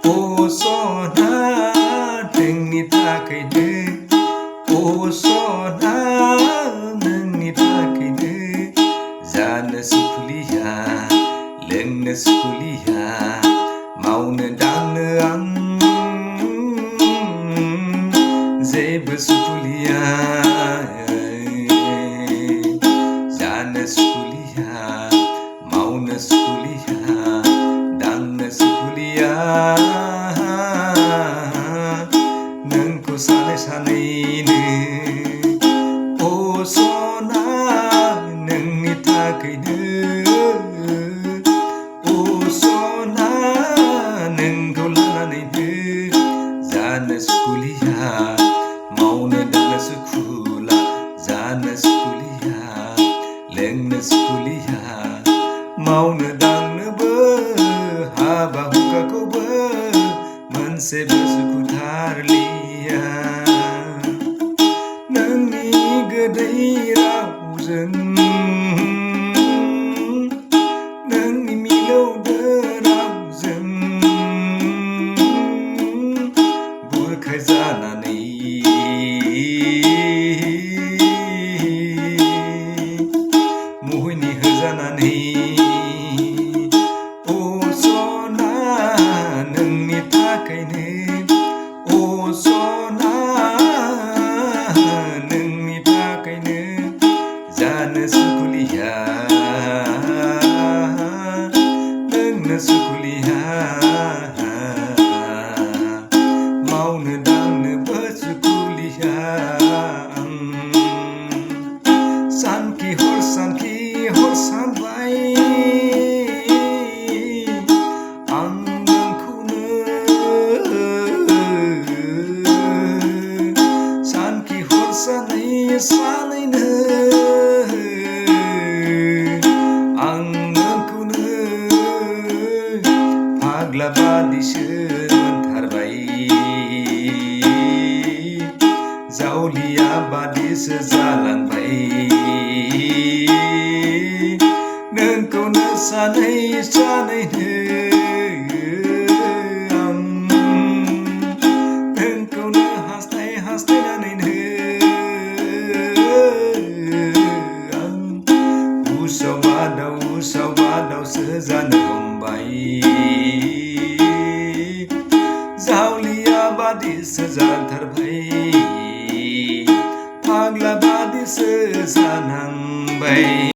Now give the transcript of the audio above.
सना नोंनि थाखायनो सना नोंनि थाखायनो जानो सुखुलिया लोंनो सुखुलिया मावनो दांनो आं जेबो सुखुलिया जानो सुखुलिया मावनो सुखुलिया दांनो सुखुलिया नोंखौ सानै सानैनो सना नोंनि थाखायनो सना नोंखौ लानानैनो जानो सुखुलिया मावनो दांनो सुखुला जानो सुखुलिया लोंनो सुखुलिया मावनो दांनोबो हाबा हुखाखौबो मोनसेबो सुखुथारलिया नोंनि गोदै रावजों नोंनि मिलौदो रावजों बुरखाय जानानै मुहिनि होजानानै सना नोंनि थाखायनो सना नोंनि थाखायनो जानो सुखुलिया लोंनो सुखुलिया मावनो दांनोबो सुखुलिया सानखि हर सानबाय आं नोंखौनो सानखि हर सानैनो आं नोंखौनो फाग्ला बादिसो मोनथारबाय जावलिया बादिसो जालांबाय नोंखौनो सानै सानैनो आं नोंखौनो हास्थायनानैनो आं उसाव बादावसो जानो हमबाय जावलिया बादिसो जाथारबाय फाग्ला बादिसो जानांबाय।